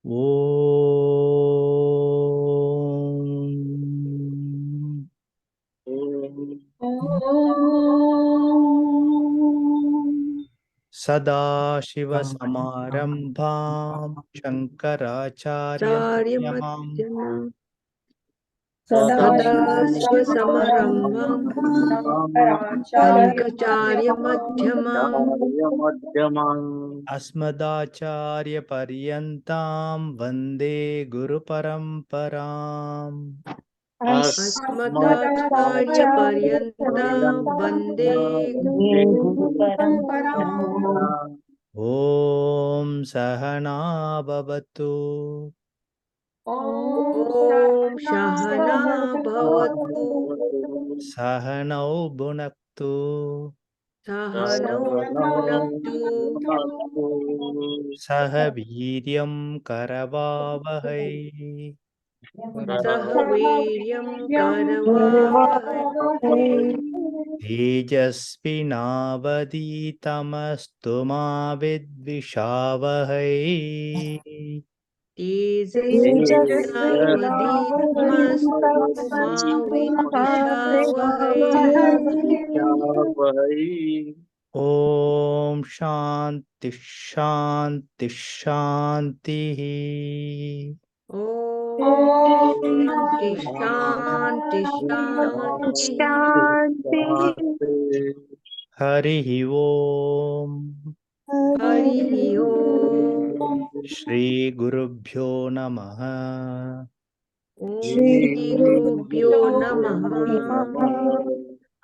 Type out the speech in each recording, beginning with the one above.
Om Sadashiva Samarambham Shankaracharya Madhyamam सदाशिवसमारम्भां शङ्कराचार्यमध्यमाम् Asmadacharya Paryantam Vande Guru Paramparam अस्मदाचार्यपर्यन्तां वन्दे गुरुपरम्पराम्। Om Sahana Bhavatu ॐ सहना भवतु Sahanau Bhunaktu सहनौ भुनक्तु Saha Viryam Karavavahai सह वीर्यं करवावहै Tejasvinavaditamastu ma vidvishavahai तेजस्विनावधीतमस्तु मा विद्विषावहै Om Shanti Shanti Shanti ॐ शान्ति शान्ति शान्तिः Harihi Om हरिः ओम् Shri Gurubhyo Namaha ॐ श्रीगुरुभ्यो नमः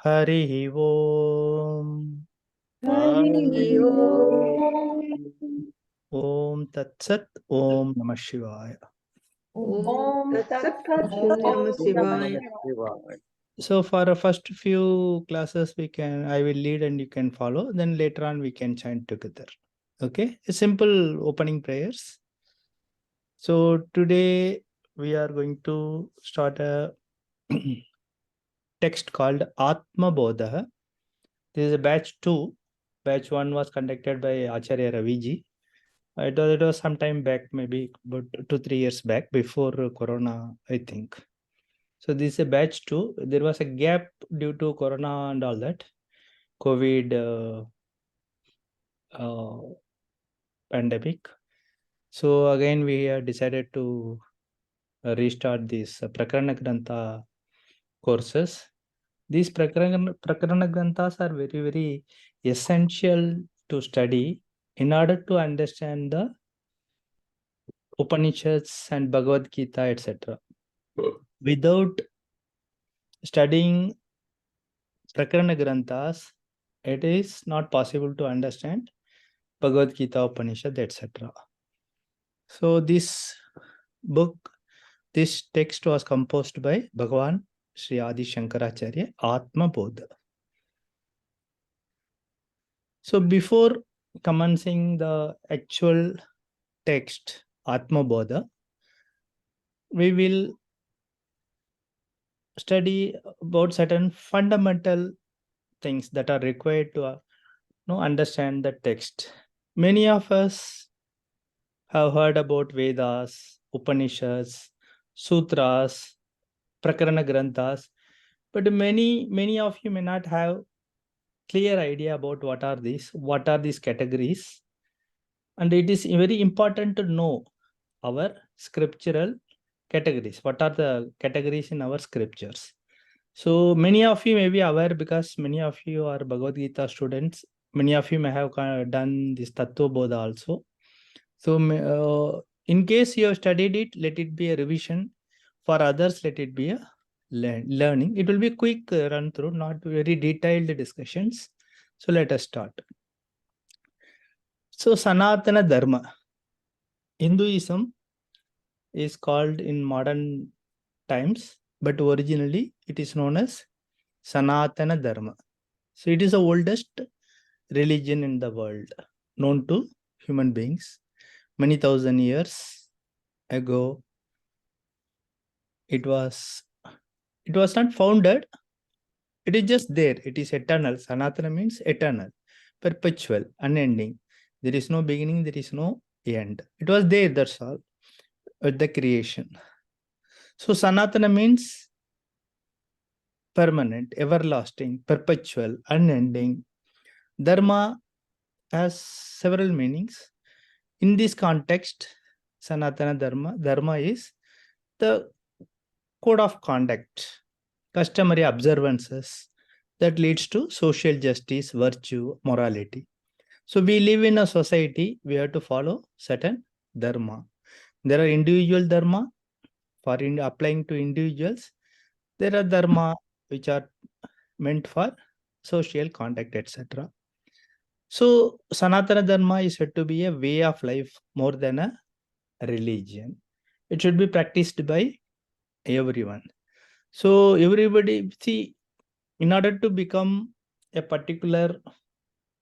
Harihi Om हरिः ओम् Om Tat Sat Om Namah Shivaya. ॐ तत्सत् ॐ नमः शिवाय So for the first few classes I will lead and you can follow, then later on we can chant together. Okay, a simple opening prayers. So today we are going to start a text called Atma Bodha. This is a batch 2. Batch 1 was conducted by Acharya Raviji. It was some time back, maybe about 2-3 years back, before Corona, I think. So this is a batch 2. There was a gap due to Corona and all that, COVID pandemic. So again, we have decided to restart these Prakarana Grantha courses. These Prakarana Granthas are very, very essential to study in order to understand the Upanishads and Bhagavad Gita, etc. Without studying Prakarana Granthas, it is not possible to understand Bhagavad Gita, Upanishad, etc. So this book, this text was composed by Bhagavan Sri Adi Shankaracharya, Atma Bodha. So before commencing the actual text, Atma Bodha, we will study about certain fundamental things that are required to understand the text. Many of us have heard about Vedas, Upanishads, Sutras, Prakarana Granthas, but many of you may not have clear idea about what are these categories, and it is very important to know our scriptural categories. What are the categories in our scriptures? So many of you may be aware because many of you are Bhagavad Gita students. Many of you may have done this Tattva Bodha also. So in case you have studied it, let it be a revision. For others, let it be a learning. It will be a quick run through, not very detailed discussions. So let us start. So Sanatana Dharma. Hinduism is called in modern times, but originally it is known as Sanatana Dharma. So it is the oldest religion in the world, known to human beings. Many thousand years ago, it was not founded. It is just there. It is eternal. Sanatana means eternal, perpetual, unending. There is no beginning, there is no end. It was there, that's all. with the creation. So Sanatana means permanent, everlasting, perpetual, unending. Dharma has several meanings. In this context, Sanatana Dharma is the code of conduct, customary observances that leads to social justice, virtue, morality. So we live in a society, we have to follow certain dharma. There are individual dharma for applying to individuals. There are dharma which are meant for social conduct, etc. So Sanatana Dharma is said to be a way of life more than a religion. It should be practiced by everyone. So everybody, see, in order to become a particular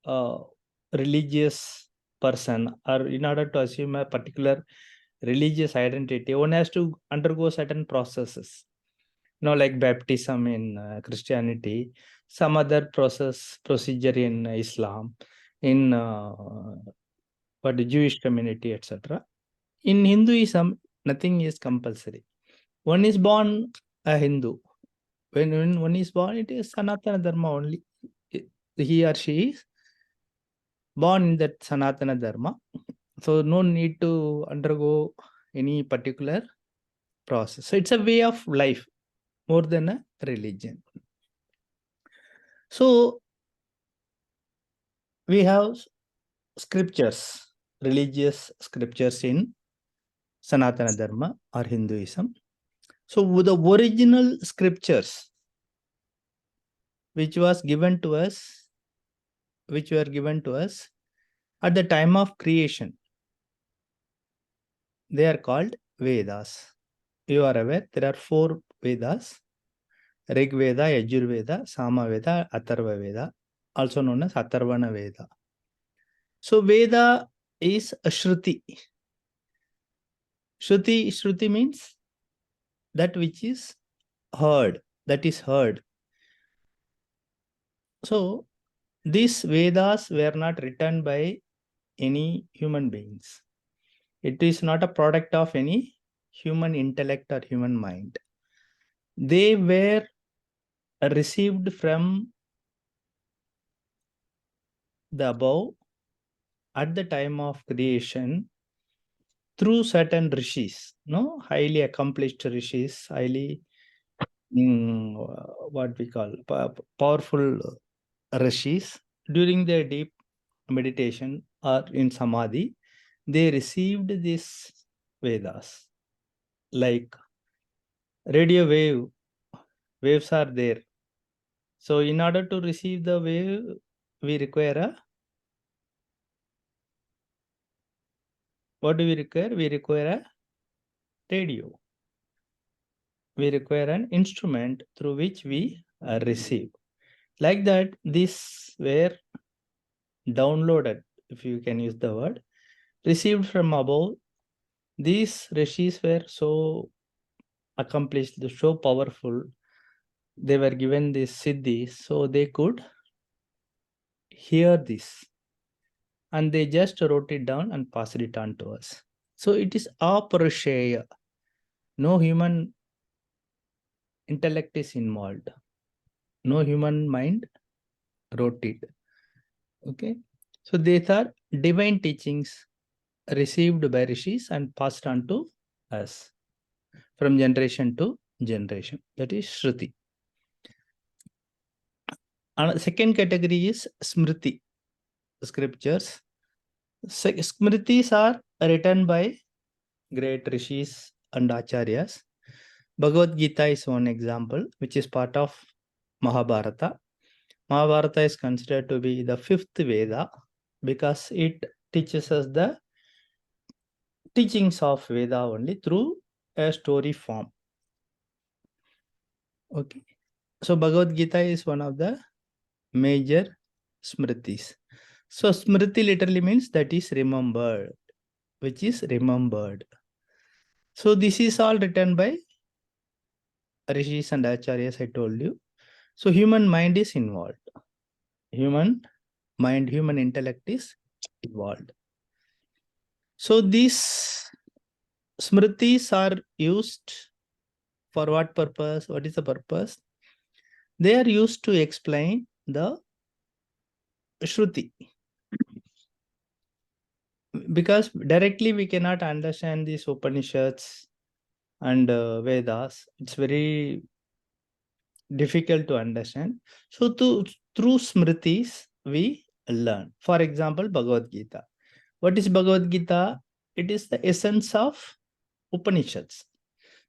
uh, religious person, or in order to assume a particular religious identity, one has to undergo certain processes. Like baptism in Christianity, some other procedure in Islam, in the Jewish community, etc. In Hinduism, nothing is compulsory. One is born a Hindu. When one is born, it is Sanatana Dharma only. He or she is born in that Sanatana Dharma. So no need to undergo any particular process. So it's a way of life more than a religion. So we have scriptures, religious scriptures in Sanatana Dharma or Hinduism. So the original scriptures which were given to us at the time of creation, they are called Vedas. You are aware there are 4 Vedas: Rig Veda, Yajur Veda, Sama Veda, Atharva Veda, also known as Atharvana Veda. So Veda is a Shruti. Shruti means that which is heard, that is heard. So these Vedas were not written by any human beings. It is not a product of any human intellect or human mind. They were received from the above at the time of creation through certain rishis, highly accomplished rishis, highly what we call powerful rishis. During their deep meditation or in samadhi, they received these Vedas. Like radio waves are there. So in order to receive the wave, we require what do we require? We require a radio. We require an instrument through which we receive. Like that, these were downloaded, if you can use the word, received from above. These rishis were so accomplished, so powerful. They were given this siddhi, so they could hear this. And they just wrote it down and passed it on to us. So it is aparusheya. No human intellect is involved. No human mind wrote it. Okay. So these are divine teachings received by rishis and passed on to us from generation to generation. That is Shruti. And second category is Smriti, scriptures. Smritis are written by great rishis and acharyas. Bhagavad Gita is one example, which is part of Mahabharata. Mahabharata is considered to be the 5th Veda because it teaches us the teachings of Veda only through a story form. Okay. So Bhagavad Gita is one of the major smritis. So smriti literally means that is remembered, which is remembered. So this is all written by rishis and acharyas, I told you. So human mind is involved. Human mind, human intellect is involved. So these Smritis are used for what purpose? What is the purpose? They are used to explain the Shruti. Because directly we cannot understand these Upanishads and Vedas. It's very difficult to understand. So through Smritis, we learn. For example, Bhagavad Gita. What is Bhagavad Gita? It is the essence of Upanishads.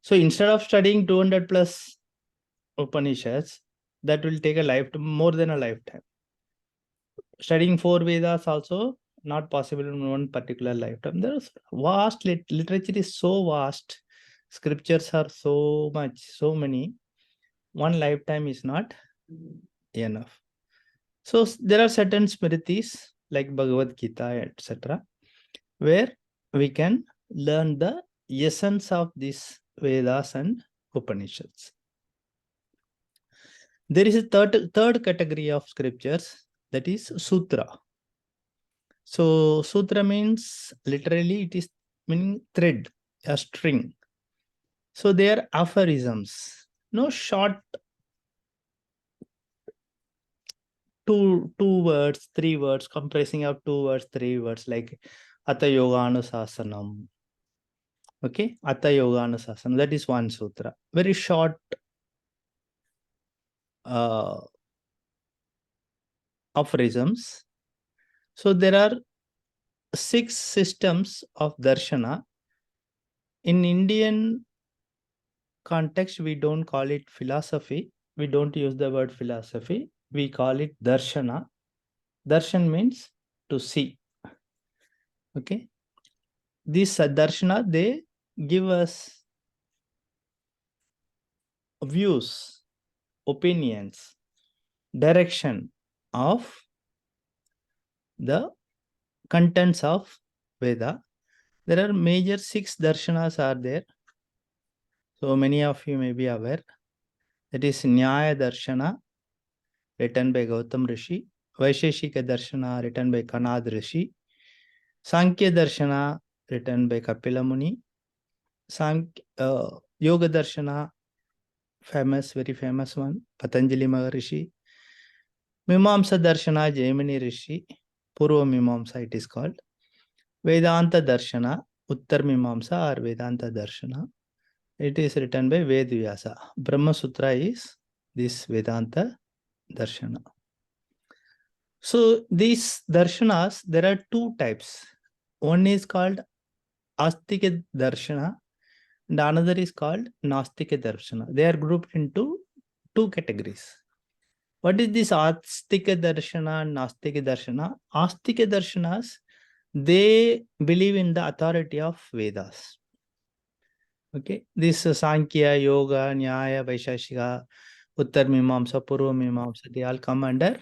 So instead of studying 200 plus Upanishads, that will take a lifetime, more than a lifetime. Studying 4 Vedas also not possible in one particular lifetime. There's vast literature is so vast. Scriptures are so much, so many. One lifetime is not enough. So there are certain smritis like Bhagavad Gita, etc., where we can learn the essence of these Vedas and Upanishads. There is a third category of scriptures, that is Sutra. So Sutra means literally it is meaning thread, a string. So they are aphorisms, no short two words, 3 words, comprising of 2 words, 3 words, like Atha Yoganusasanam. Okay, Atha Yoganusasanam, that is one sutra. Very short aphorisms. So there are 6 systems of darshana. In Indian context, we don't call it philosophy. We don't use the word philosophy. We call it darshana. Darshan means to see. Okay. These darshana, they give us views, opinions, direction of the contents of Veda. There are major 6 darshanas are there. So many of you may be aware. That is Nyaya Darshana, written by Gautam Rishi. Vaisheshika Darshana, written by Kanad Rishi. Sankhya Darshana, written by Kapila Muni. Yoga Darshana, famous, very famous one, Patanjali Maharishi. Mimamsa Darshana, Jaimini Rishi. Purva Mimamsa it is called. Vedanta Darshana, Uttar Mimamsa or Vedanta Darshana. It is written by Ved Vyasa. Brahma Sutra is this Vedanta Darshana. So these darshanas, there are 2 types. One is called Astika Darshana and another is called Nastika Darshana. They are grouped into 2 categories. What is this Astika Darshana and Nastika Darshana? Astika Darshanas, they believe in the authority of Vedas. Okay, this Sankhya, Yoga, Nyaya, Vaisheshika, Uttar Mimamsa, Purva Mimamsa, they all come under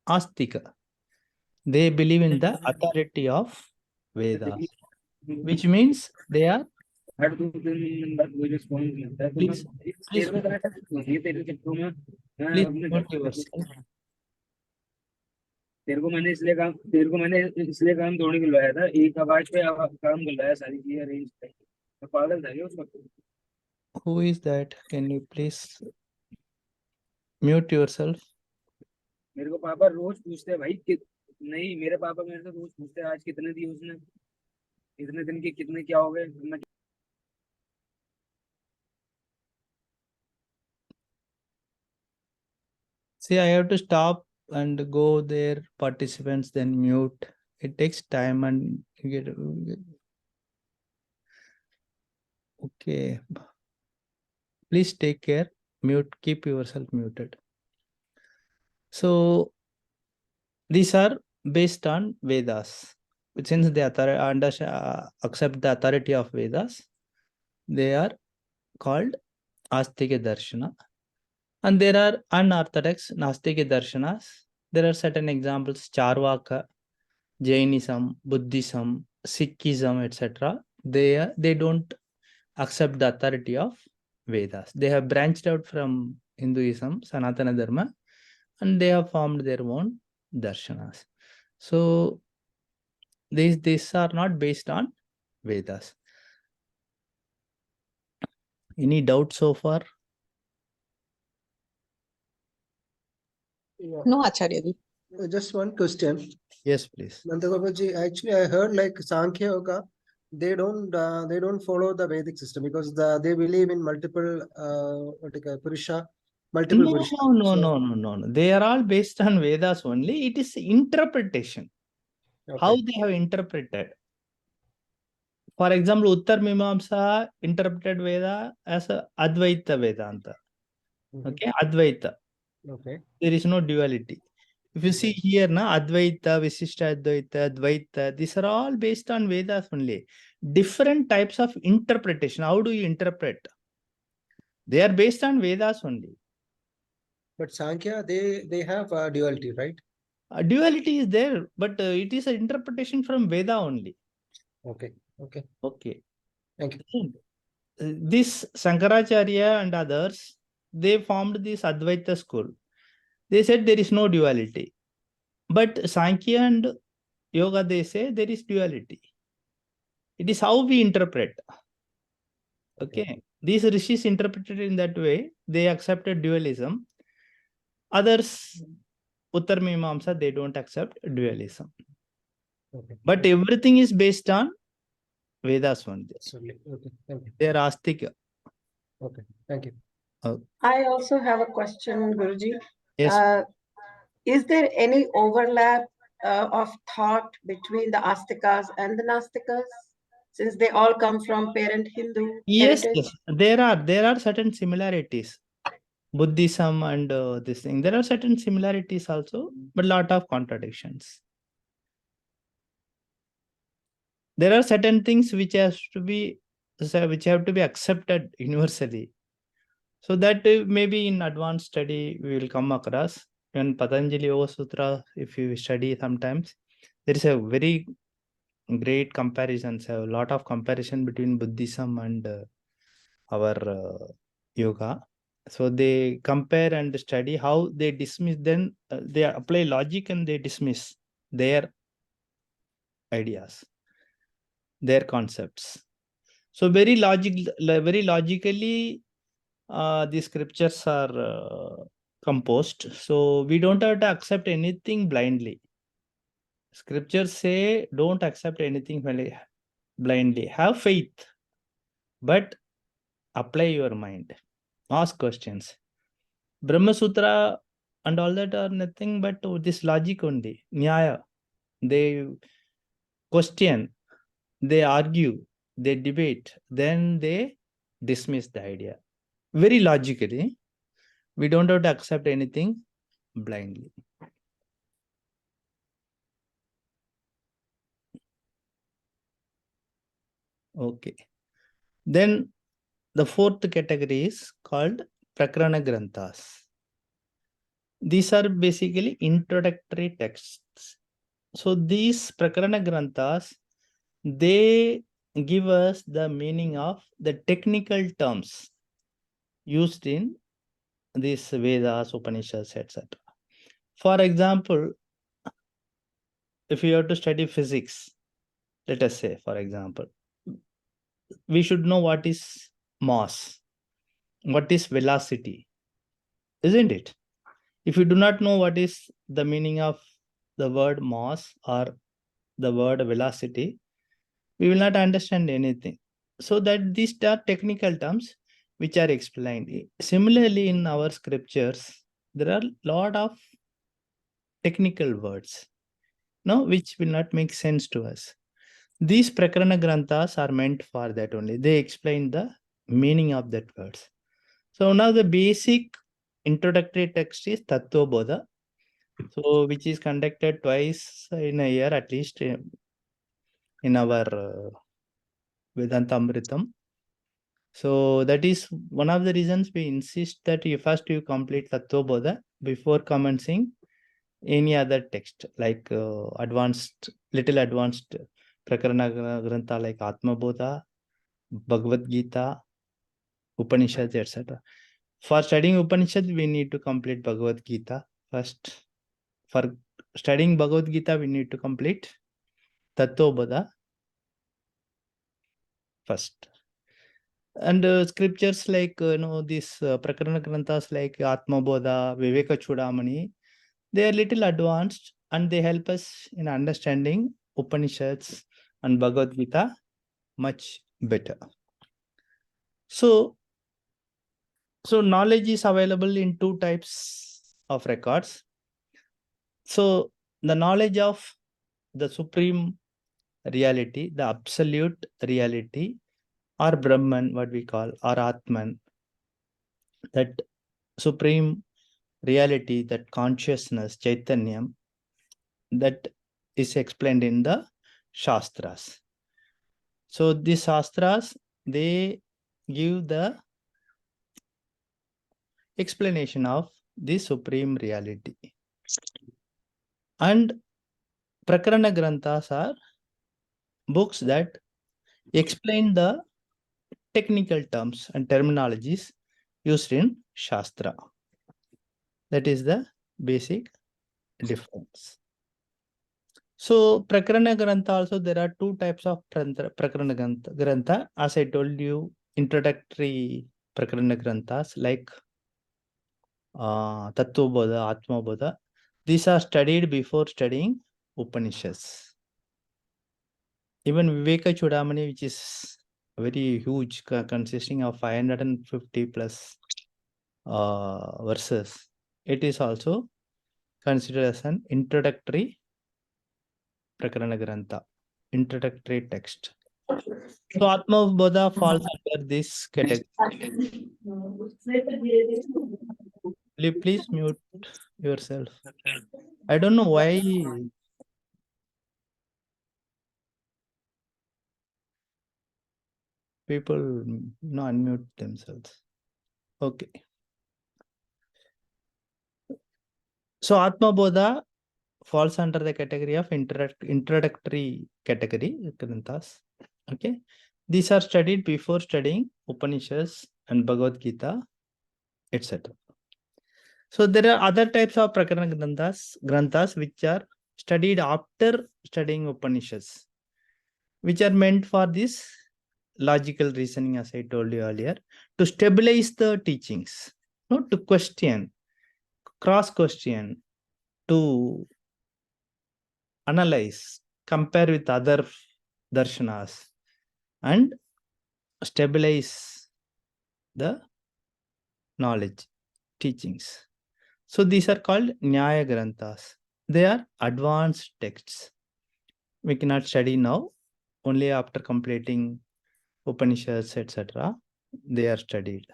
Astika. They believe in the authority of Vedas, which means they are. Please mute yourself. तेरे को मैंने इसलिए काम थोड़ी बुलवाया था, एक आवाज पे काम बुलवाया, सारी चीजें अरेंज कर। मैं पागल था क्या उस वक्त? Who is that? Can you please mute yourself? मेरे को पापा रोज पूछते हैं भाई कि नहीं, मेरे पापा मेरे से रोज पूछते हैं आज कितने दिए उसने, इतने दिन के कितने क्या हो गए। See, I have to stop and go there, participants, then mute. It takes time and get. Okay. Please take care. Mute. Keep yourself muted. So these are based on Vedas. Since they accept the authority of Vedas, they are called Astika Darshana. And there are unorthodox Nastika Darshanas. There are certain examples: Charvaka, Jainism, Buddhism, Sikhism, etc. They don't accept the authority of Vedas. They have branched out from Hinduism, Sanatana Dharma, and they have formed their own darshanas. So these are not based on Vedas. Any doubt so far? Yeah. No, Acharya ji. Just one question. Yes, please. Nandagopaji, actually, I heard like Sankhya Yoga, they don't follow the Vedic system because they believe in multiple Purusha, multiple No, Purusha. no, no, So, no, no, no, no. They are all based on Vedas only. It is interpretation. How okay. they have interpreted. For example, Uttar Mimamsa interpreted Veda as a Advaita Vedanta. Mhm. Okay, Advaita. Okay. There is no duality. If you see here, na Advaita, Visishta Advaita, Dvaita, these are all based on Vedas only. Different types of interpretation. How do you interpret? They are based on Vedas only. But Sankhya, they have duality, right? Duality is there, but it is an interpretation from Veda only. Okay. Okay. Okay. Thank you. This Shankaracharya and others, they formed this Advaita school. They said there is no duality. But Sankhya and Yoga, they say there is duality. It is how we interpret. Okay. These rishis interpreted in that way. They accepted dualism. Others, Uttar Mimamsa, they don't accept dualism. Okay. But everything is based on Vedas only. Absolutely. Okay. Thank you. They are Astika. Okay. Thank you. I also have a question, Guruji. Yes. Is there any overlap of thought between the Astikas and the Nastikas, since they all come from parent Hindu Yes, heritage? yes. There are certain similarities. Buddhism and this thing. There are certain similarities also, but lot of contradictions. There are certain things which have to be accepted universally. So that maybe in advanced study we will come across. In Patanjali Yoga Sutra, if you study sometimes, there is a very great comparisons, a lot of comparison between Buddhism and our yoga. So they compare and study how they dismiss, then they apply logic and they dismiss their ideas, their concepts. So very logically, the scriptures are composed. So we don't have to accept anything blindly. Scriptures say don't accept anything blindly. Have faith, but apply your mind. Ask questions. Brahma Sutra and all that are nothing but this logic only. Nyaya. They question, they argue, they debate, then they dismiss the idea. Very logically. We don't have to accept anything blindly. Okay. Then the fourth category is called Prakarana Granthas. These are basically introductory texts. So these Prakarana Granthas, they give us the meaning of the technical terms used in these Vedas, Upanishads, etc. For example, if you have to study physics, let us say, for example, we should know what is mass, what is velocity, isn't it? If you do not know what is the meaning of the word mass or the word velocity, we will not understand anything. So that these are technical terms which are explained. Similarly, in our scriptures, there are a lot of technical words, no, which will not make sense to us. These Prakarana Granthas are meant for that only. They explain the meaning of that words. So now the basic introductory text is Tattva Bodha, so which is conducted twice in a year at least in our Vedanta Amritam. So that is one of the reasons we insist that you first complete Tattva Bodha before commencing any other text like little advanced Prakarana Grantha like Atma Bodha, Bhagavad Gita, Upanishads, etc. For studying Upanishad, we need to complete Bhagavad Gita first. For studying Bhagavad Gita, we need to complete Tattva Bodha first. And scriptures like these Prakarana Granthas like Atma Bodha, Viveka Chudamani, they are little advanced and they help us in understanding Upanishads and Bhagavad Gita much better. So knowledge is available in two types of records. So the knowledge of the supreme reality, the absolute reality, or Brahman, what we call, or Atman, that supreme reality, that consciousness, Chaitanyam, that is explained in the Shastras. So these Shastras, they give the explanation of the supreme reality. And Prakarana Granthas are books that explain the technical terms and terminologies used in Shastra. That is the basic difference. So Prakarana Grantha also, there are two types of Prakarana Grantha. As I told you, introductory Prakarana Granthas like Tattva Bodha, Atma Bodha. These are studied before studying Upanishads. Even Viveka Chudamani, which is very huge, consisting of 550 plus verses, it is also considered as an introductory Prakarana Grantha, introductory text. So Atma Bodha falls under this category. Will you please mute yourself? I don't know why people unmute themselves. Okay. So Atma Bodha falls under the category of introductory category Granthas. Okay. These are studied before studying Upanishads and Bhagavad Gita, etc. So there are other types of Prakarana Granthas which are studied after studying Upanishads, which are meant for this logical reasoning, as I told you earlier, to stabilize the teachings, not to question, cross-question, to analyze, compare with other darshanas, and stabilize the knowledge, teachings. So these are called Nyaya Granthas. They are advanced texts. We cannot study now, only after completing Upanishads, etc. They are studied.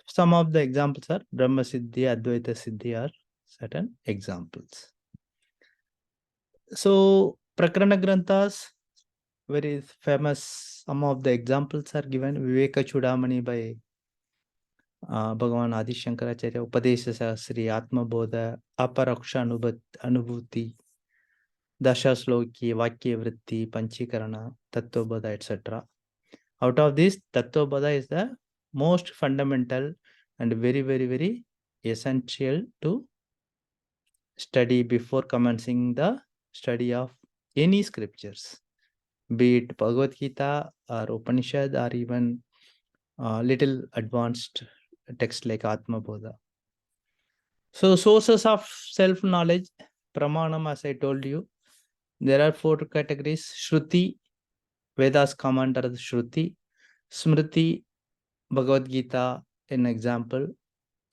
Some of the examples are Brahma Siddhi, Advaita Siddhi are certain examples. So Prakarana Granthas, very famous. Some of the examples are given. Viveka Chudamani by Bhagavan Adi Shankaracharya, Upadesha Sahasri, Atma Bodha, Aparaksha Anubhuti, Dasha Sloki, Vakya Vritti, Panchikarana, Tattva Bodha, etc. Out of this, Tattva Bodha is the most fundamental and very, very, very essential to study before commencing the study of any scriptures, be it Bhagavad Gita or Upanishad or even little advanced text like Atma Bodha. So sources of self-knowledge, Pramanam, as I told you, there are 4 categories. Shruti, Vedas come under the Shruti. Smriti, Bhagavad Gita, an example,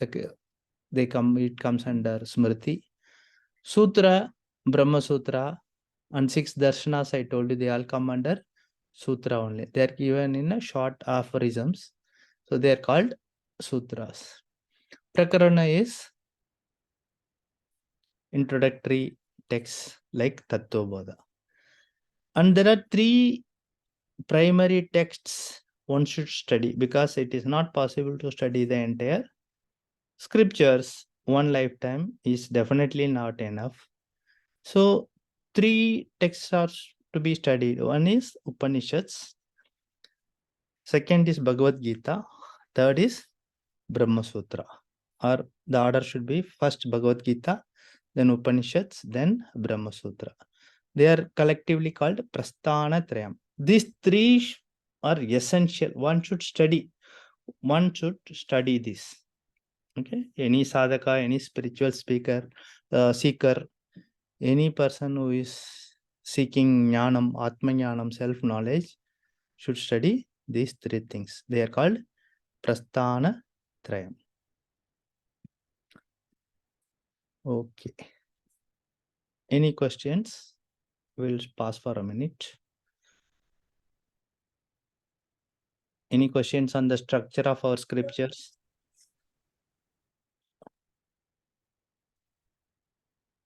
it comes under Smriti. Sutra, Brahma Sutra, and 6 darshanas, I told you, they all come under Sutra only. They are given in a short aphorisms. So they are called Sutras. Prakarana is introductory texts like Tattva Bodha. And there are 3 primary texts one should study, because it is not possible to study the entire scriptures. One lifetime is definitely not enough. So 3 texts are to be studied. One is Upanishads, second is Bhagavad Gita, third is Brahma Sutra. Or the order should be first Bhagavad Gita, then Upanishads, then Brahma Sutra. They are collectively called Prasthana Trayam. These 3 are essential. One should study. one should study this. Okay, any sadhaka, any spiritual seeker, any person who is seeking jnanam, atma jnanam, self-knowledge, should study these three things. They are called prasthana trayam. Okay. Any questions? We'll pause for a minute. Any questions on the structure of our scriptures?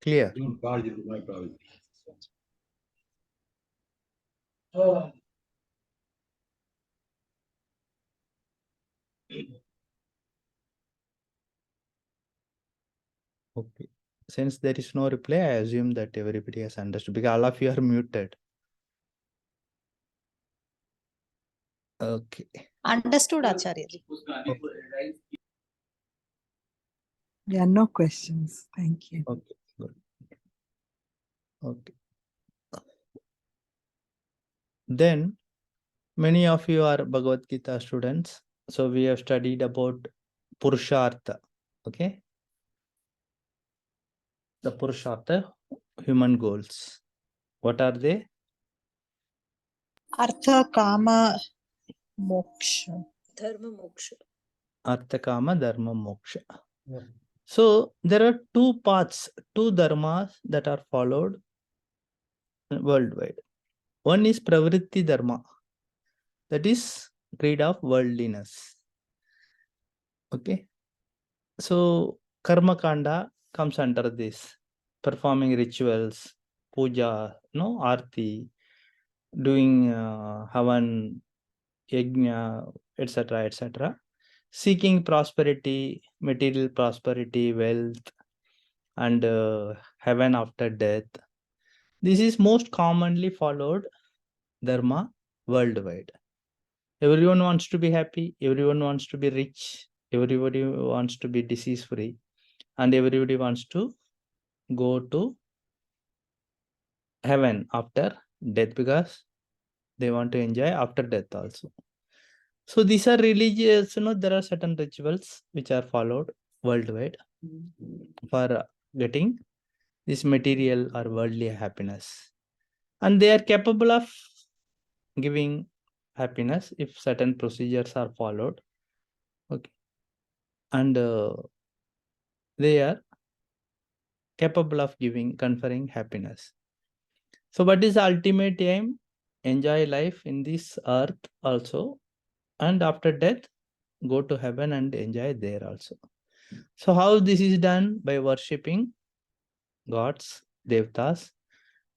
Clear? Okay. Since there is no reply, I assume that everybody has understood because all of you are muted. Okay. Understood, Acharya ji. There are no questions. Thank you. Okay. Good. Okay. Then many of you are Bhagavad Gita students. So we have studied about Purushartha. Okay. The Purushartha, human goals. What are they? Artha, Kama, Moksha. Dharma, Moksha. Artha, Kama, Dharma, Moksha. So there are two paths, two dharmas that are followed worldwide. One is Pravritti Dharma, that is greed of worldliness. Okay. So Karma Kanda comes under this, performing rituals, puja, arti, doing havan, yajna, etc., etc. Seeking prosperity, material prosperity, wealth, and heaven after death. This is most commonly followed dharma worldwide. Everyone wants to be happy, everyone wants to be rich, everybody wants to be disease free, and everybody wants to go to heaven after death because they want to enjoy after death also. So these are religious, there are certain rituals which are followed worldwide for getting this material or worldly happiness. And they are capable of giving happiness if certain procedures are followed. Okay. And they are capable of conferring happiness. So what is the ultimate aim? Enjoy life in this earth also, and after death, go to heaven and enjoy there also. So how this is done? By worshipping gods, devtas,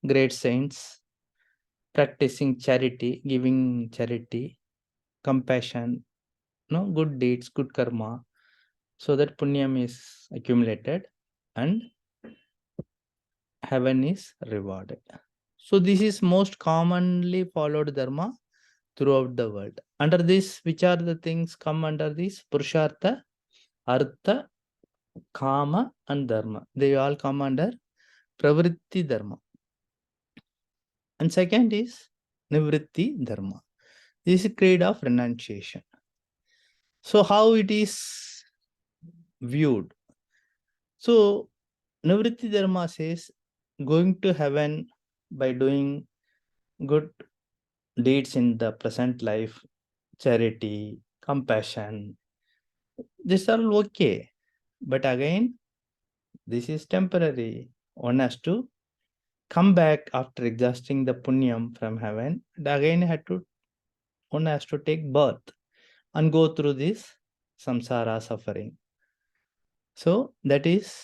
great saints, practicing charity, giving charity, compassion, good deeds, good karma, so that punyam is accumulated and heaven is rewarded. So this is most commonly followed dharma throughout the world. Under this, which are the things come under this? Purushartha, Artha, Kama, and Dharma. They all come under Pravritti Dharma. And second is Nivritti Dharma. This is creed of renunciation. So how it is viewed? So Nivritti Dharma says going to heaven by doing good deeds in the present life, charity, compassion, these are all okay. But again, this is temporary. One has to come back after exhausting the punyam from heaven. And again, one has to take birth and go through this samsara suffering. So that is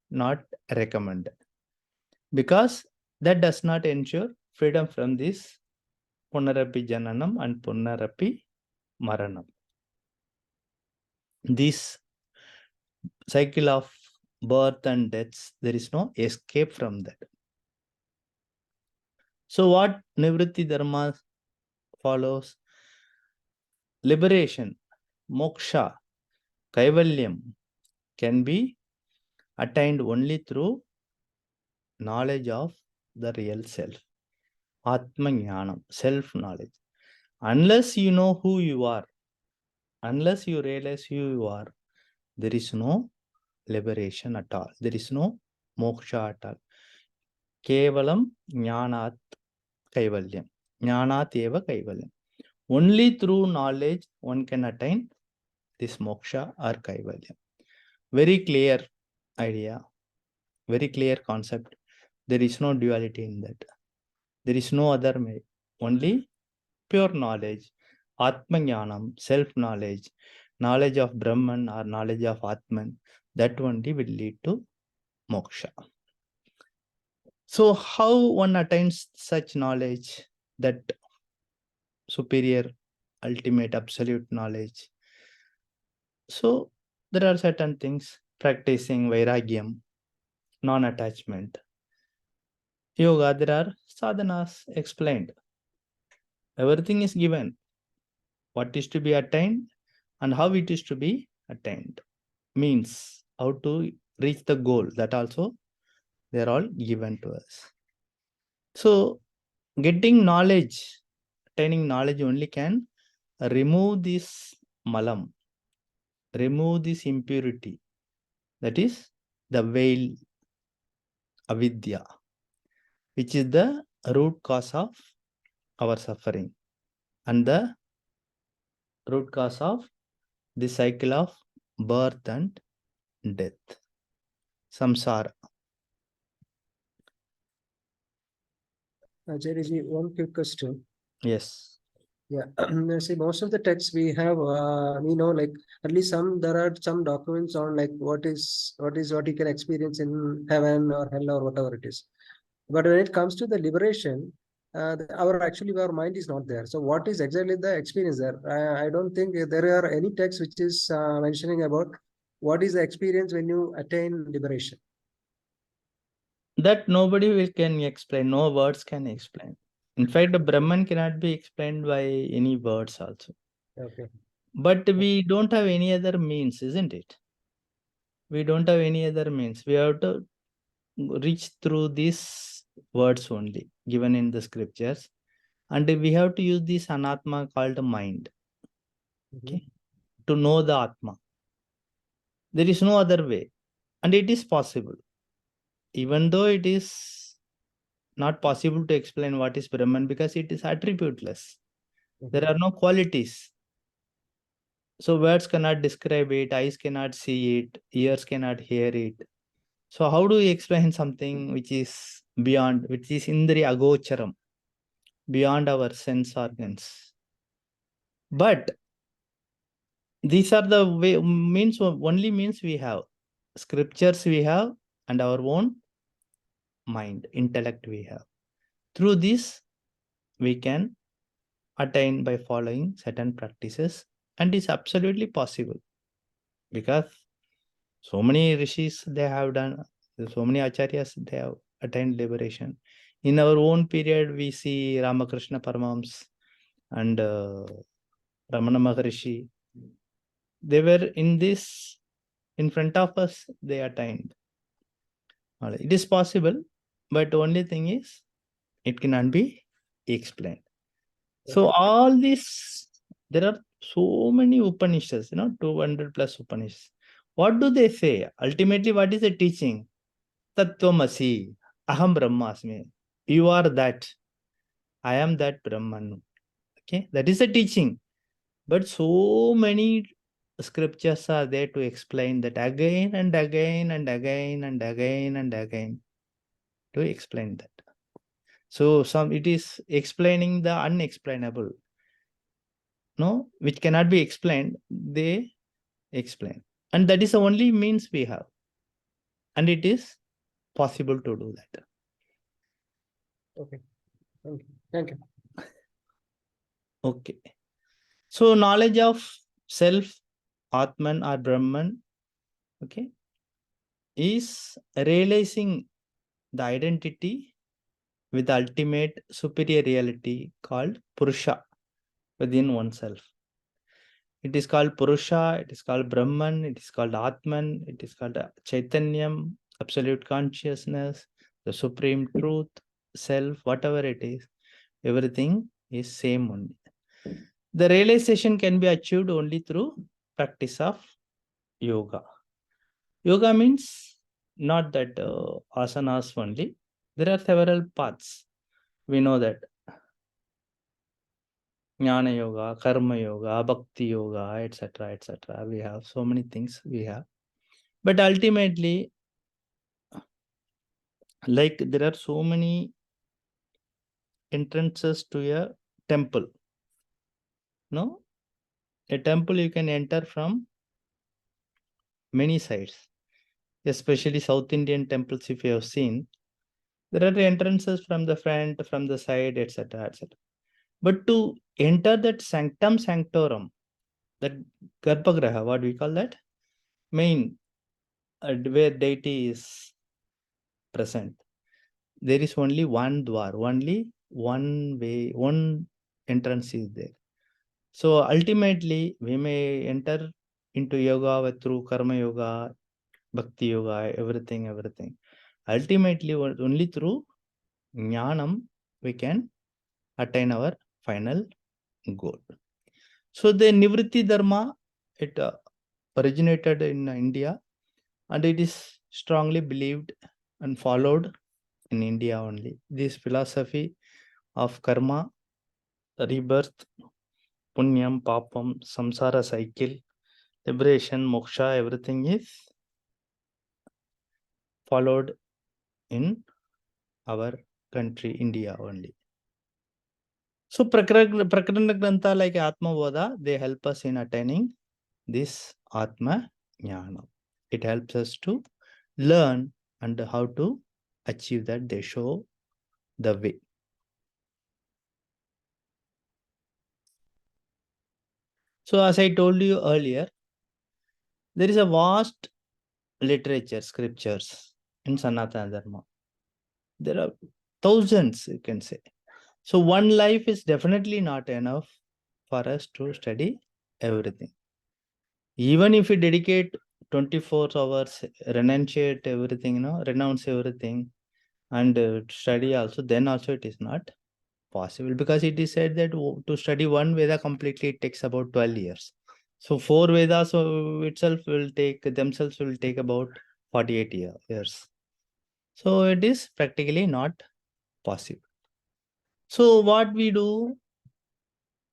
not recommended because that does not ensure freedom from this punarapi jananam and punarapi maranam. This cycle of birth and deaths, there is no escape from that. So what Nivritti Dharma follows? Liberation, moksha, kaivalyam can be attained only through knowledge of the real self. Atma jnanam, self-knowledge. Unless you know who you are, Unless you realize who you are, there is no liberation at all. There is no moksha at all. Kevalam jnanat kaivalyam. Jnanat eva kaivalyam. Only through knowledge one can attain this moksha or kaivalyam. Very clear idea, very clear concept. There is no duality in that. There is no other way. Only pure knowledge, Atma Jnanam, self-knowledge, knowledge of Brahman or knowledge of Atman, that only will lead to moksha. So how one attains such knowledge, that superior, ultimate, absolute knowledge? So there are certain things: practicing vairagyam, non-attachment. Yoga, there are sadhanas explained. Everything is given. What is to be attained and how it is to be attained. Means how to reach the goal. That also they are all given to us. So getting knowledge, attaining knowledge only can remove this malam, remove this impurity. That is the veil, avidya, which is the root cause of our suffering and the root cause of the cycle of birth and death, samsara. Acharya, one quick question. Yes. Yeah, see, most of the texts we have, we know, like at least there are some documents on like what you can experience in heaven or hell or whatever it is. But when it comes to the liberation, our mind is not there. So what is exactly the experience there? I don't think there are any texts which is mentioning about what is the experience when you attain liberation. That nobody can explain, no words can explain. In fact, the Brahman cannot be explained by any words also. Okay. But we don't have any other means, isn't it? We don't have any other means. We have to reach through these words only given in the scriptures. And we have to use this anatma called mind, okay, to know the Atma. There is no other way. And it is possible. Even though it is not possible to explain what is Brahman because it is attributeless. There are no qualities. So words cannot describe it, eyes cannot see it, ears cannot hear it. So how do we explain something which is beyond, which is indriya agocharam, beyond our sense organs? But these are the way, means, only means we have. Scriptures we have and our own mind, intellect we have. Through this, we can attain by following certain practices, and it's absolutely possible because so many rishis they have done, so many acharyas they have attained liberation. In our own period, we see Ramakrishna Paramahams and Ramana Maharishi. They were in this, in front of us, they attained. It is possible, but only thing is, it cannot be explained. So all this, there are so many Upanishads, 200 plus Upanishads. What do they say? Ultimately, what is the teaching? Tattvamasi, Aham Brahmasmi. You are that. I am that Brahman. Okay, that is the teaching. But so many scriptures are there to explain that again and again and again and again and again to explain that. So it is explaining the unexplainable. No, which cannot be explained, they explain. And that is the only means we have. And it is possible to do that. Okay. Thank you. Okay. So knowledge of self, Atman or Brahman, okay, is realizing the identity with the ultimate superior reality called Purusha within oneself. It is called Purusha, it is called Brahman, it is called Atman, it is called Chaitanyam, absolute consciousness, the supreme truth, self, whatever it is, everything is same only. The realization can be achieved only through practice of yoga. Yoga means not that asanas only. There are several paths. We know that. Jnana yoga, karma yoga, bhakti yoga, etc., etc. We have so many things we have. But ultimately, like there are so many entrances to a temple. No? A temple you can enter from many sides, especially South Indian temples, if you have seen. There are entrances from the front, from the side, etc., etc. But to enter that sanctum sanctorum, that Garbhagraha, what we call that? Main, where deity is present. There is only one dwar, only one way, one entrance is there. So ultimately, we may enter into yoga through karma yoga, bhakti yoga, everything. Ultimately, only through jnanam, we can attain our final goal. So the Nivritti Dharma, it originated in India, and it is strongly believed and followed in India only. This philosophy of karma, rebirth, punyam, papam, samsara cycle, liberation, moksha, everything is followed in our country, India only. So Prakarana Grantha like Atma Bodha, they help us in attaining this Atma Jnana. It helps us to learn and how to achieve that. They show the way. So as I told you earlier, there is a vast literature, scriptures in Sanatana Dharma. There are thousands, you can say. So one life is definitely not enough for us to study everything. Even if we dedicate 24 hours, renunciate everything, renounce everything, and study also, then also it is not possible, because it is said that to study one Veda completely, it takes about 12 years. So 4 Vedas themselves will take about 48 years. So it is practically not possible. So what we do,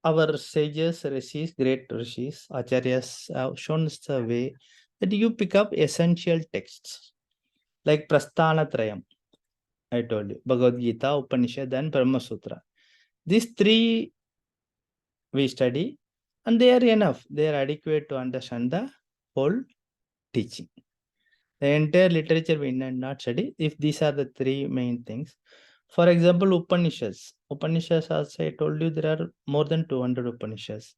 our sages, rishis, great rishis, acharyas have shown us the way that you pick up essential texts like Prasthana Trayam. I told you, Bhagavad Gita, Upanishad, and Brahma Sutra. These three we study, and they are enough. They are adequate to understand the whole teaching. The entire literature we need not study if these are the three main things. For example, Upanishads. Upanishads, as I told you, there are more than 200 Upanishads.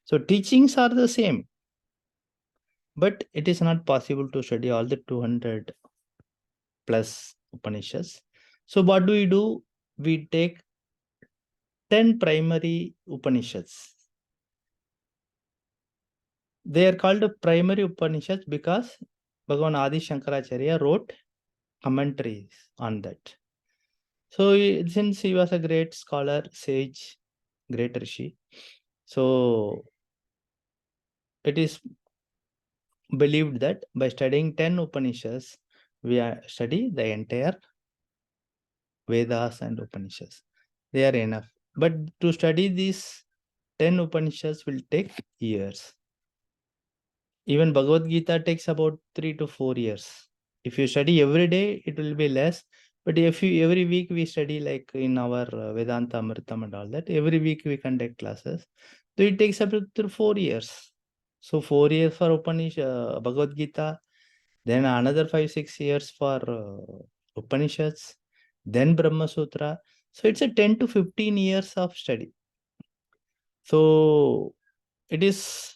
So teachings are the same, but it is not possible to study all the 200 plus Upanishads. So what do? We take 10 primary Upanishads. They are called primary Upanishads because Bhagavan Adi Shankaracharya wrote commentaries on that. So since he was a great scholar, sage, great rishi, so it is believed that by studying 10 Upanishads, we study the entire Vedas and Upanishads. They are enough. But to study these 10 Upanishads will take years. Even Bhagavad Gita takes about 3 to 4 years. If you study every day, it will be less. But if you every week we study, like in our Vedanta Amritam and all that, every week we conduct classes. So it takes up to 4 years. So 4 years for Bhagavad Gita, then another 5-6 years for Upanishads, then Brahma Sutra. So it's a 10 to 15 years of study. So it is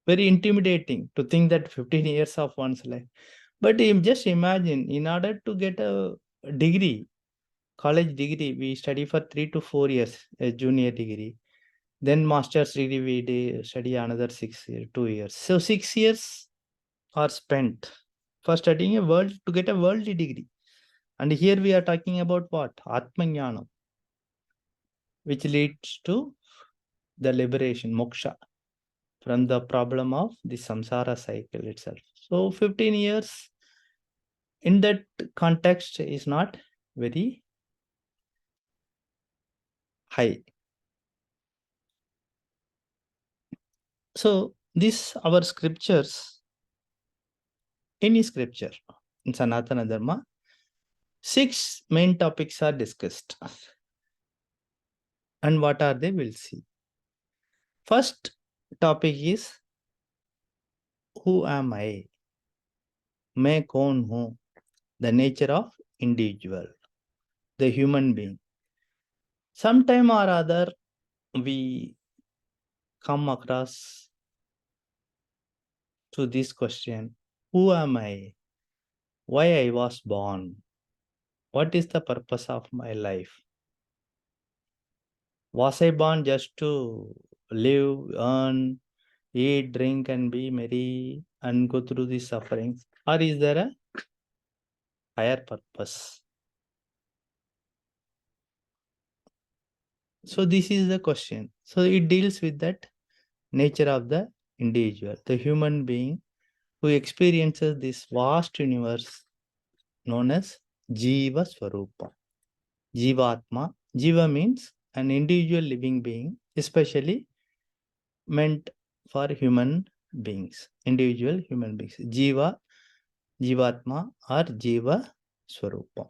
very intimidating to think that 15 years of one's life. But just imagine, in order to get a degree, college degree, we study for 3 to 4 years, a junior degree. Then master's degree, we study another 6 years, 2 years. So 6 years are spent for studying to get a worldly degree. And here we are talking about what? Atma Jnana, which leads to the liberation, moksha, from the problem of the samsara cycle itself. So 15 years in that context is not very high. So this our scriptures, any scripture in Sanatana Dharma, 6 main topics are discussed. And what are they? We'll see. First topic is, who am I? मैं कौन हूँ? The nature of individual, the human being. Sometime or other, we come across to this question, who am I? Why I was born? What is the purpose of my life? Was I born just to live, earn, eat, drink, and be merry and go through these sufferings? Or is there a higher purpose? So this is the question. So it deals with that nature of the individual, the human being who experiences this vast universe known as Jiva Swarupa. Jivatma. Jiva means an individual living being, especially meant for human beings, individual human beings. Jiva, Jivatma or Jiva Swarupa.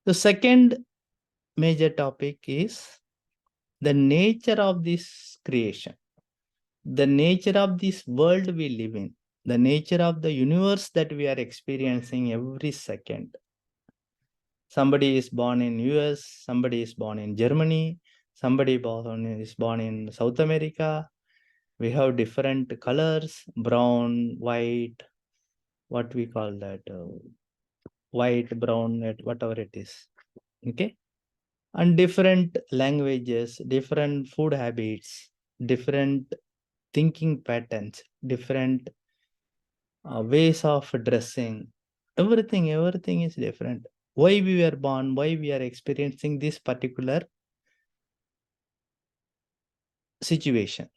The second major topic is the nature of this creation, the nature of this world we live in, the nature of the universe that we are experiencing every second. Somebody is born in US, somebody is born in Germany, somebody is born in South America. We have different colors, brown, white, what we call that, white, brown, whatever it is. Okay. And different languages, different food habits, different thinking patterns, different ways of dressing. Everything is different. Why we were born, why we are experiencing this particular situation.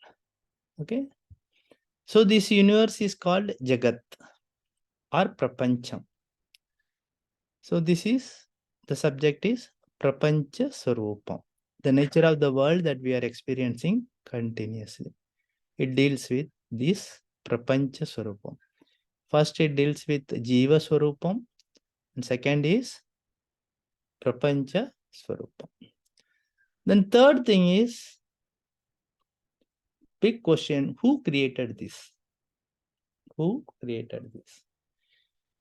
Okay. So this universe is called Jagat or Prapancham. So this is, the subject is Prapancha Swarupam, the nature of the world that we are experiencing continuously. It deals with this Prapancha Swarupam. First it deals with Jiva Swarupam, and second is Prapancha Swarupam. Then third thing is, big question, who created this? Who created this?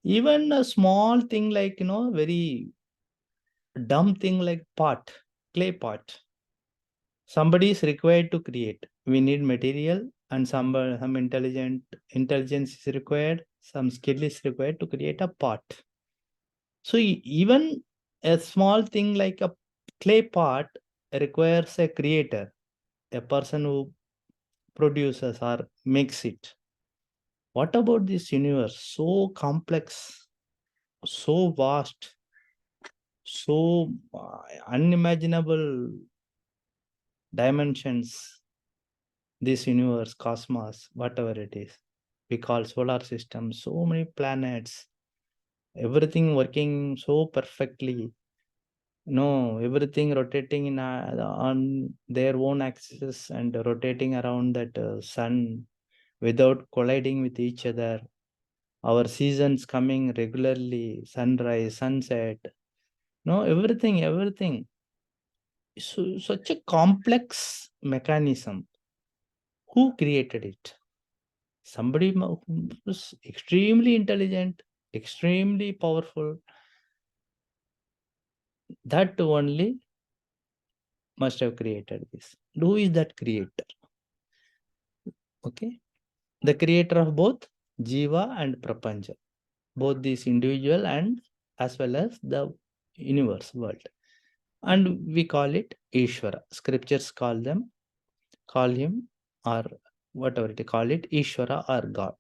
Even a small thing like, very dumb thing like pot, clay pot. Somebody is required to create. We need material and some intelligence is required, some skill is required to create a pot. So even a small thing like a clay pot requires a creator, a person who produces or makes it. What about this universe? So complex, so vast, so unimaginable dimensions, this universe, cosmos, whatever it is, we call solar system, so many planets, everything working so perfectly. Everything rotating in on their own axis and rotating around that sun without colliding with each other. Our seasons coming regularly, sunrise, sunset, everything. So, such a complex mechanism. Who created it? Somebody who was extremely intelligent, extremely powerful. That only must have created this. Who is that creator? Okay. The creator of both Jiva and Prapancha, both this individual and as well as the universe world. And we call it Ishvara. Scriptures call him or whatever they call it, Ishvara or God.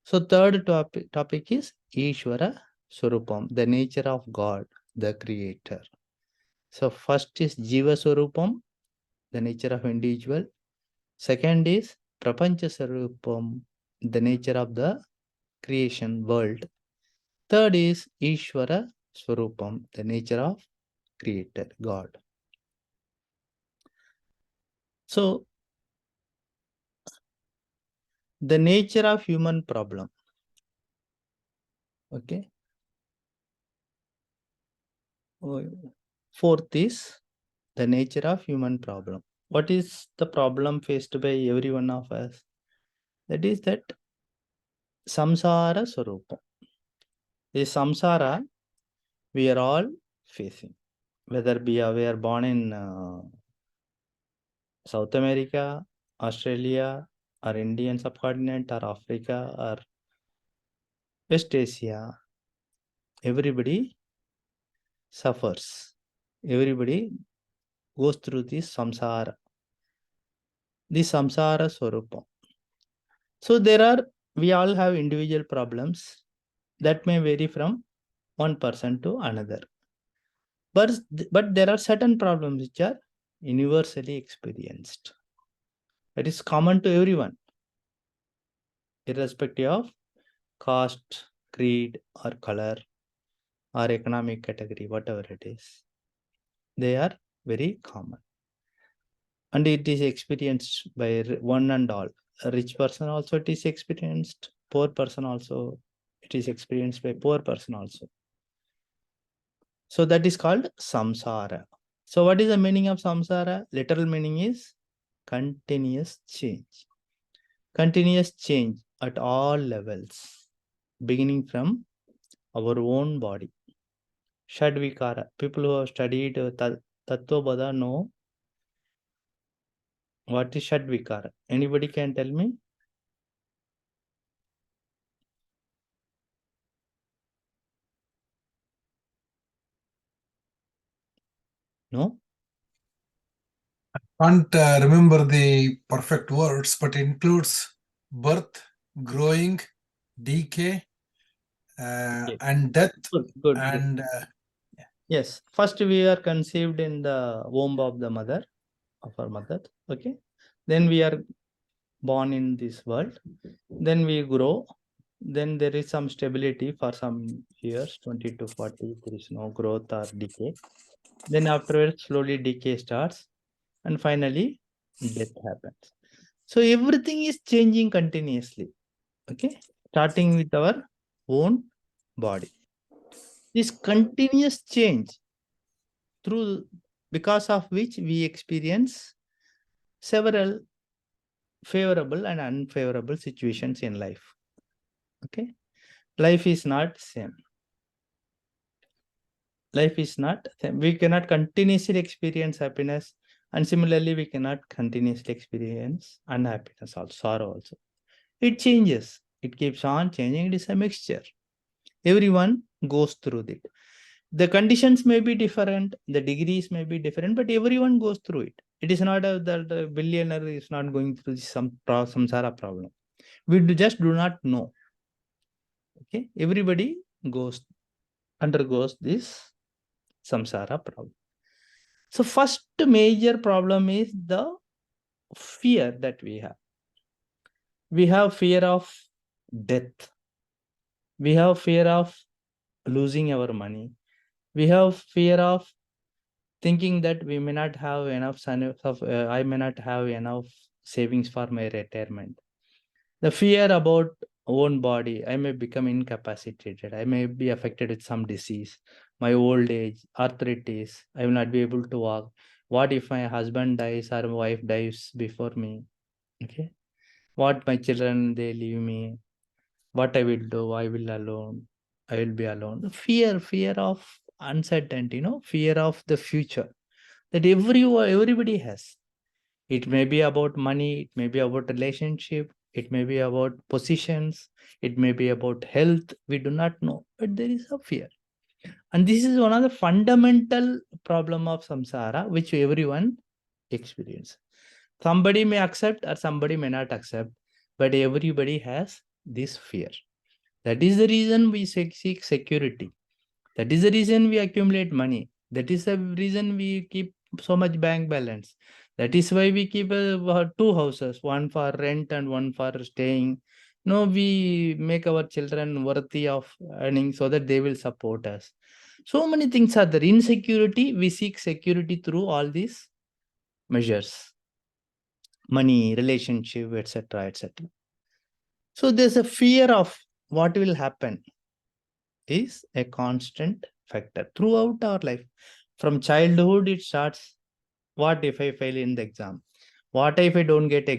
So third topic is Ishvara Swarupam, the nature of God, the creator. So first is Jiva Swarupam, the nature of individual. Second is Prapancha Sarupam, the nature of the creation world. Third is Ishvara Swarupam, the nature of creator, God. So, the nature of human problem. Okay. Fourth is the nature of human problem. What is the problem faced by every one of us? That is that samsara swarupa. This samsara we are all facing. Whether we are born in South America, Australia, or Indian subcontinent, or Africa, or West Asia, everybody suffers. Everybody goes through this samsara. This samsara swarupa. So we all have individual problems that may vary from one person to another. But there are certain problems which are universally experienced. That is common to everyone, irrespective of caste, creed, or color, or economic category, whatever it is. They are very common. And it is experienced by one and all. A rich person also it is experienced. Poor person also it is experienced by poor person also. So that is called samsara. So what is the meaning of samsara? Literal meaning is continuous change. Continuous change at all levels, beginning from our own body. Shadvikara. People who have studied Atma Bodha know what is Shadvikara. Anybody can tell me? No? Can't remember the perfect words, but includes birth, growing, decay, Okay. and death. Good. And Yes. First we are conceived in the womb of the mother, of our mother. Okay. Then we are born in this world. Then we grow. Then there is some stability for some years, 20 to 40. There is no growth or decay. Then afterwards, slowly decay starts. And finally, death happens. So everything is changing continuously. Okay. Starting with our own body. This continuous change because of which we experience several favorable and unfavorable situations in life. Okay. Life is not same. Life is not same. We cannot continuously experience happiness, and similarly we cannot continuously experience unhappiness or sorrow also. It changes. It keeps on changing. It is a mixture. Everyone goes through it. The conditions may be different, the degrees may be different, but everyone goes through it. It is not that the billionaire is not going through some samsara problem. We just do not know. Okay, everybody undergoes this samsara problem. So first major problem is the fear that we have. We have fear of death. We have fear of losing our money. We have fear of thinking that we may not have enough, I may not have enough savings for my retirement. The fear about own body, I may become incapacitated. I may be affected with some disease. My old age, arthritis, I will not be able to walk. What if my husband dies or my wife dies before me? Okay. What my children, they leave me. What I will do, I will be alone. Fear of uncertainty, fear of the future that everybody has. It may be about money, it may be about relationship, it may be about positions, it may be about health. We do not know, but there is a fear. And this is one of the fundamental problem of samsara, which everyone experience. Somebody may accept or somebody may not accept, but everybody has this fear. That is the reason we seek security. That is the reason we accumulate money. That is the reason we keep so much bank balance. That is why we keep two houses, one for rent and one for staying. No, we make our children worthy of earning so that they will support us. So many things are there. Insecurity, we seek security through all these measures, money, relationship, etc., etc. So there's a fear of what will happen is a constant factor throughout our life. From childhood, it starts. What if I fail in the exam? What if I don't get a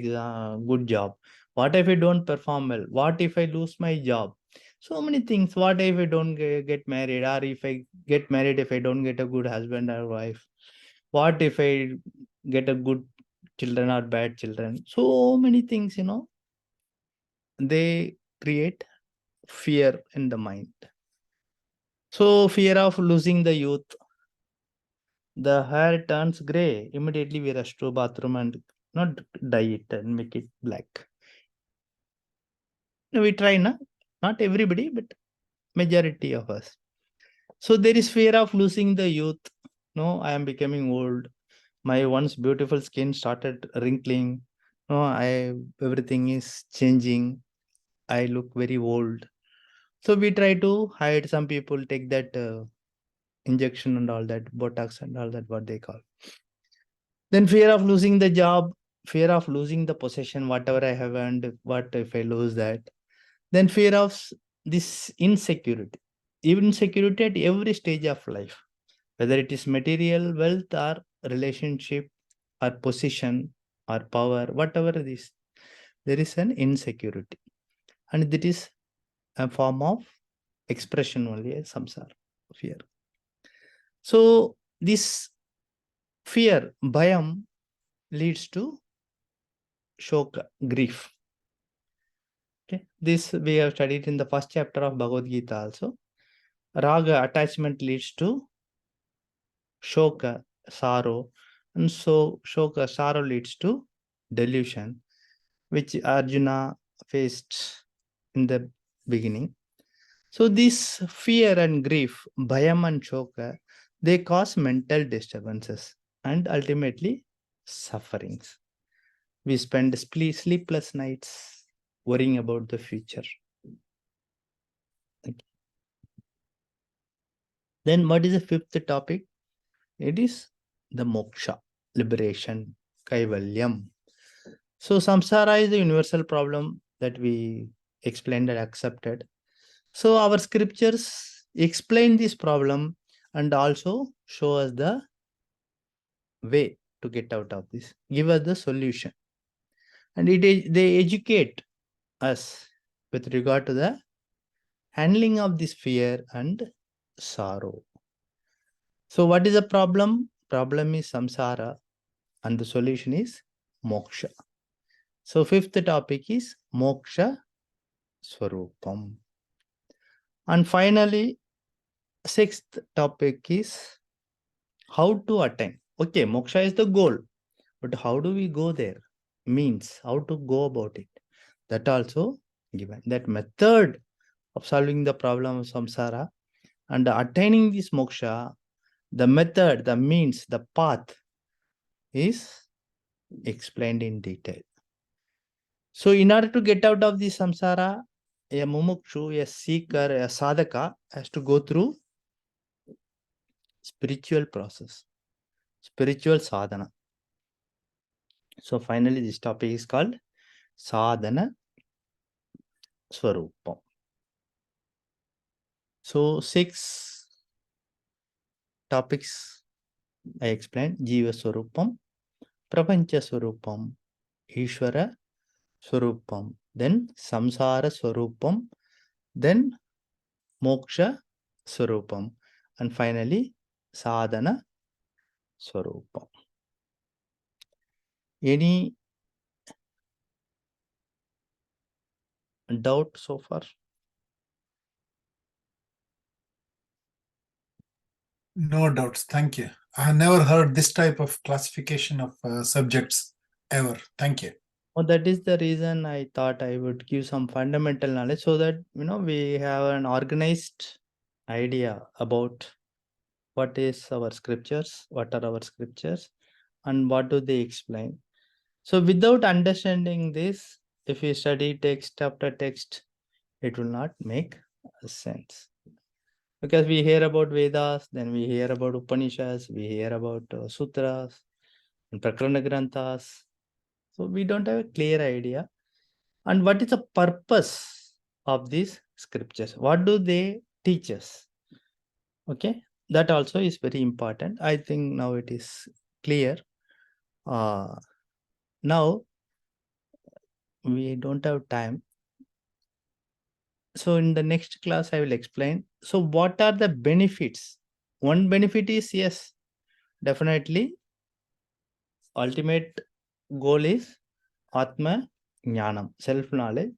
good job? What if I don't perform well? What if I lose my job? So many things. What if I don't get married? Or if I get married, if I don't get a good husband or wife? What if I get a good children or bad children? So many things, they create fear in the mind. So fear of losing the youth. The hair turns gray. Immediately we rush to bathroom and not dye it and make it black. We try, not everybody, but majority of us. So there is fear of losing the youth. No, I am becoming old. My once beautiful skin started wrinkling. No, everything is changing. I look very old. So we try to hide. Some people take that injection and all that, Botox and all that, what they call. Then fear of losing the job, fear of losing the possession, whatever I have earned, what if I lose that? Then fear of this insecurity, even insecurity at every stage of life, whether it is material, wealth, or relationship, or position, or power, whatever it is, there is an insecurity. And that is a form of expression only, a samsara, fear. So this fear, bhayam, leads to shoka, grief. Okay, this we have studied in the first chapter of Bhagavad Gita also. Raga, attachment, leads to shoka, sorrow, and so shoka, sorrow, leads to delusion, which Arjuna faced in the beginning. So this fear and grief, bhayam and shoka, they cause mental disturbances and ultimately sufferings. We spend sleepless nights worrying about the future. Okay. Then what is the fifth topic? It is the moksha, liberation, kaivalyam. So samsara is the universal problem that we explained and accepted. So our scriptures explain this problem and also show us the way to get out of this, give us the solution. And they educate us with regard to the handling of this fear and sorrow. So what is the problem? Problem is samsara and the solution is moksha. So fifth topic is moksha swarupam. And finally, sixth topic is how to attain. Okay, moksha is the goal, but how do we go there? Means how to go about it. That also given. That method of solving the problem of samsara and attaining this moksha, the method, the means, the path is explained in detail. So in order to get out of the samsara, a mumukshu, a seeker, a sadhaka has to go through spiritual process, spiritual sadhana. So finally, this topic is called sadhana swarupam. So 6 topics I explained: Jiva swarupam, Prapancha swarupam, Ishvara swarupam, then samsara swarupam, then moksha swarupam, and finally sadhana swarupam. Any doubt so far? No doubts. Thank you. I have never heard this type of classification of subjects ever. Thank you. Well, that is the reason I thought I would give some fundamental knowledge so that we have an organized idea about what is our scriptures, what are our scriptures, and what do they explain. So without understanding this, if you study text after text, it will not make sense. Because we hear about Vedas, then we hear about Upanishads, we hear about Sutras and Prakarana Granthas. So we don't have a clear idea. And what is the purpose of these scriptures? What do they teach us? Okay, that also is very important. I think now it is clear. Now we don't have time. So in the next class, I will explain. So what are the benefits? One benefit is, yes, definitely ultimate goal is Atma Jnanam, self-knowledge,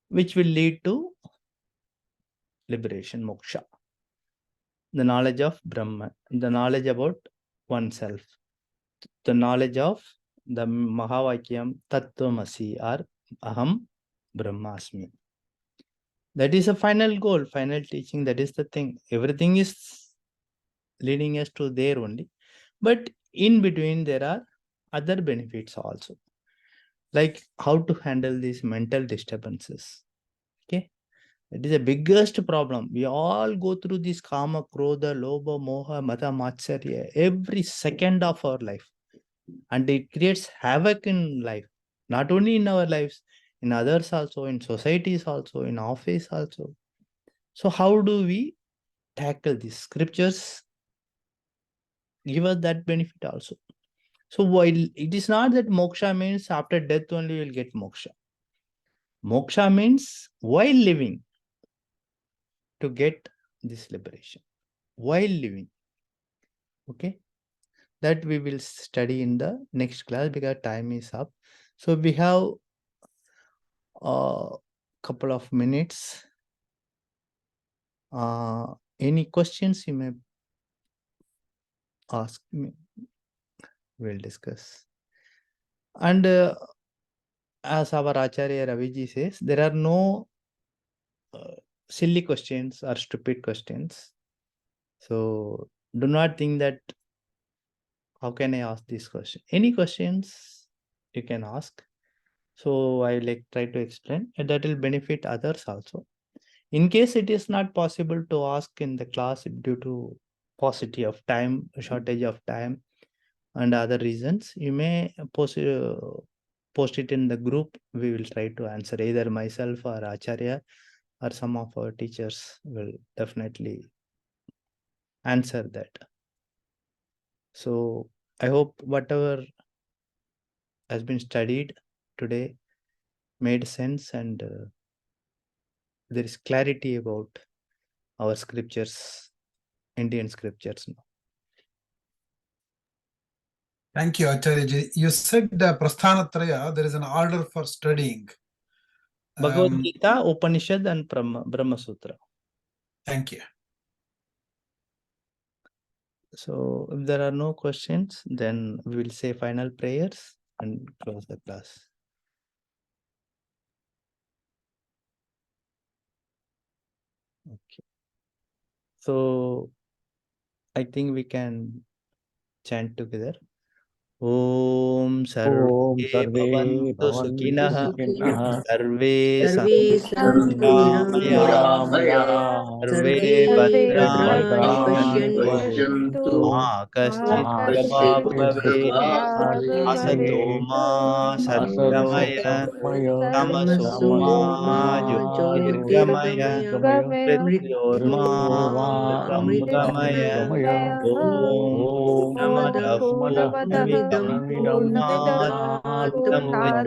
which will lead to liberation, moksha. The knowledge of Brahman, the knowledge about oneself, the knowledge of the Mahavakyam Tattvamasi or Aham Brahmasmi. That is a final goal, final teaching. That is the thing. Everything is leading us to there only. But in between, there are other benefits also, like how to handle these mental disturbances. Okay, that is the biggest problem. We all go through this kama, krodha, lobha, moha, mata, matsarya every second of our life, and it creates havoc in life, not only in our lives, in others also, in societies also, in office also. So how do we tackle these? Scriptures give us that benefit also. So while it is not that moksha means after death only you will get moksha. Moksha means while living to get this liberation. While living. Okay. That we will study in the next class because time is up. So we have a couple of minutes. Any questions you may ask me? We'll discuss. And as our Acharya Raviji says, there are no silly questions or stupid questions. So do not think that how can I ask this question? Any questions you can ask. So I will try to explain, and that will benefit others also. In case it is not possible to ask in the class due to paucity of time, shortage of time, and other reasons, you may post it in the group. We will try to answer, either myself or Acharya or some of our teachers will definitely answer that. So I hope whatever has been studied today made sense, and there is clarity about our scriptures, Indian scriptures now. Thank you, Acharya. You said Prasthanatraya, there is an order for studying. Bhagavad Gita, Upanishad, and Brahma Sutra. Thank you. So if there are no questions, then we will say final prayers and close the class. Okay. So I think we can chant together. Om Sarve Bhavantu Sukhinah, Sarve Santu Niramayah, Sarve Bhadrani Pasyantu, Ma Kaschit Prabhav Asato Ma Satgamaya, Tamaso Ma Jyotirgamaya, Mrityorma Gamgamaya. Om Namah Purnamidam Purnat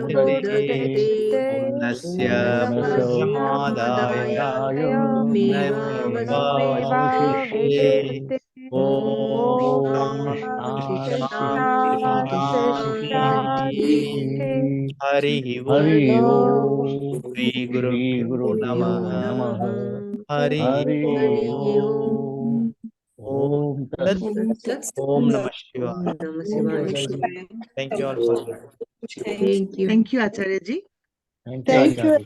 Mudachyate Purnasya Purnamadaya Purnamevavashishte. Om Shanti Shanti. Hari Om. Shri Guru Namaha. Hari Om. Om Tat. Om Namah Shivaya. Thank you all for listening. Thank you. Thank you, Acharya ji. Thank you.